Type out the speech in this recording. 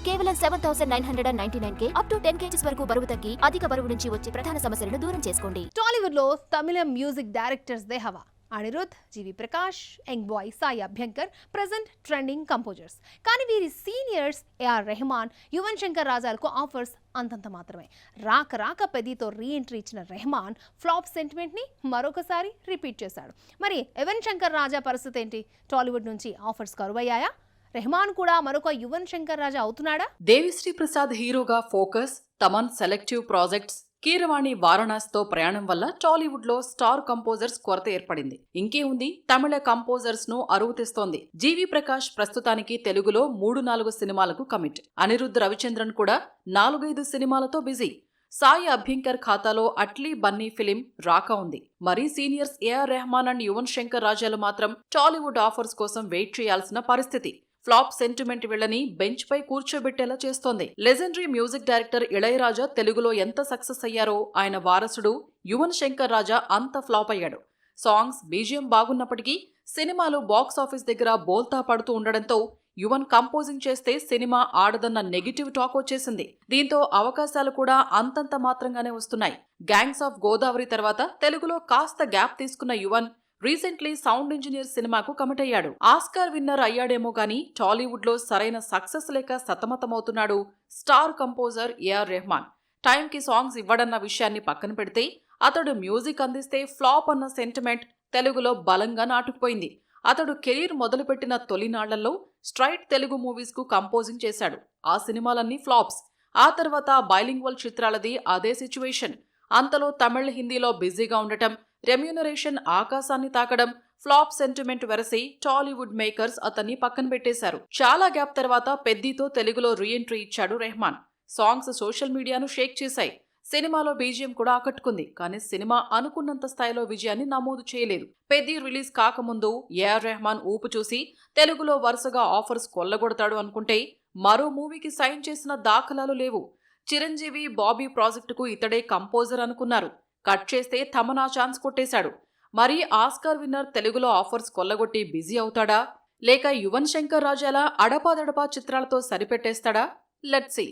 కేవలం 7,999K up to 10 kgs వరకు బరువు తగ్గి అధిక బరువు నుంచి వచ్చే ప్రధాన సమస్యలను దూరం చేసుకోండి. టాలీవుడ్ లో తమిళ మ్యూజిక్ డైరెక్టర్స్ దే హవా. Anirudh, GV Prakash, young boy Sai Abhyankar present trending composers. కానీ వీరి సీనియర్స్ ఏఆర్ రెహమాన్, యువన్ శంకర్ రాజాలకు ఆఫర్స్ అంతంత మాత్రమే. రాక పెద్దీతో రీఎంట్రీ ఇచ్చిన రెహమాన్ ఫ్లాప్ సెంటిమెంట్ ని మరొకసారి రిపీట్ చేశాడు. మరి యువన్ శంకర్ రాజా పరిస్థితి ఏంటి? టాలీవుడ్ నుంచి ఆఫర్స్ కరువయ్యాయా? రెహమాన్ కూడా మరొక యువన్ శంకర్ రాజా అవుతున్నాడా? దేవిశ్రీ ప్రసాద్ హీరోగా focus, Thaman selective projects, Keeravani వారణాసితో ప్రయాణం వల్ల టాలీవుడ్ లో స్టార్ కంపోజర్స్ కొరత ఏర్పడింది. ఇంకే ఉంది, తమిళ కంపోజర్స్ ను అరువు తెస్తోంది. జీవి ప్రకాష్ ప్రస్తుతానికి తెలుగులో 3-4 సినిమాలకు కమిట్. అనిరుద్ రవిచంద్రన్ కూడా 4-5 సినిమాలతో బిజీ. సాయి అభ్యంకర్ ఖాతాలో అట్లీ బన్నీ ఫిలిం రాక ఉంది. మరీ seniors AR Rahman and Yuvan Shankar రాజాలు మాత్రం టాలీవుడ్ ఆఫర్స్ కోసం వెయిట్ చేయాల్సిన పరిస్థితి. ఫ్లాప్ సెంటిమెంట్ వీళ్ళని బెంచ్ పై కూర్చోబెట్టేలా చేస్తోంది. లెజెండరీ మ్యూజిక్ డైరెక్టర్ ఇళయరాజా తెలుగులో ఎంత సక్సెస్ అయ్యారో ఆయన వారసుడు యువన్ శంకర్ రాజా అంత ఫ్లాప్ అయ్యాడు. సాంగ్స్, బీజిఎం బాగున్నప్పటికీ సినిమాలు బాక్స్ ఆఫీస్ దగ్గర బోల్తా పడుతూ ఉండడంతో యువన్ కంపోజింగ్ చేస్తే సినిమా ఆడదన్న నెగిటివ్ టాక్ వచ్చేసింది. దీంతో అవకాశాలు కూడా అంతంత మాత్రంగానే వస్తున్నాయి. గ్యాంగ్స్ ఆఫ్ గోదావరి తర్వాత తెలుగులో కాస్త గ్యాప్ తీసుకున్న యువన్ రీసెంట్లీ సౌండ్ ఇంజనీర్ సినిమాకు కమిట్ అయ్యాడు. ఆస్కార్ విన్నర్ అయ్యాడేమో గానీ టాలీవుడ్ లో సరైన సక్సెస్ లేక సతమతమవుతున్నాడు స్టార్ కంపోజర్ ఏఆర్ రెహమాన్. టైంకి సాంగ్స్ ఇవ్వడన్న విషయాన్ని పక్కన పెడితే అతడు మ్యూజిక్ అందిస్తే ఫ్లాప్ అన్న సెంటిమెంట్ తెలుగులో బలంగా నాటుకుపోయింది. అతడు కెరీర్ మొదలుపెట్టిన తొలినాళ్లలో స్ట్రైట్ తెలుగు మూవీస్ కు కంపోజింగ్ చేశాడు. ఆ సినిమాలన్నీ ఫ్లాప్స్. ఆ తర్వాత బైలింగ్వల్ చిత్రాలది అదే సిచ్యువేషన్. అంతలో తమిళ, హిందీలో బిజీగా ఉండటం, రెమ్యూనరేషన్ ఆకాశాన్ని తాకడం, ఫ్లాప్ సెంటిమెంట్ వెరసి టాలీవుడ్ మేకర్స్ అతన్ని పక్కన పెట్టేశారు. చాలా గ్యాప్ తర్వాత పెద్దీతో తెలుగులో రీఎంట్రీ ఇచ్చాడు రెహమాన్. సాంగ్స్ సోషల్ మీడియాను షేక్ చేశాయి. సినిమాలో బీజిఎం కూడా ఆకట్టుకుంది. కానీ సినిమా అనుకున్నంత స్థాయిలో విజయాన్ని నమోదు చేయలేదు. పెద్దీ రిలీజ్ కాకముందు ఏఆర్ రెహమాన్ ఊపు చూసి తెలుగులో వరుసగా ఆఫర్స్ కొల్లగొడతాడు అనుకుంటే మరో మూవీకి సైన్ చేసిన దాఖలాలు లేవు. చిరంజీవి, బాబీ ప్రాజెక్టుకు ఇతడే కంపోజర్ అనుకున్నారు. కట్ చేస్తే తమన్నా ఛాన్స్ కొట్టేశాడు. మరి ఆస్కార్ విన్నర్ తెలుగులో ఆఫర్స్ కొల్లగొట్టి బిజీ అవుతాడా, లేక యువన్ శంకర్ రాజాల అడపాదడపా చిత్రాలతో సరిపెట్టేస్తాడా? Let's see.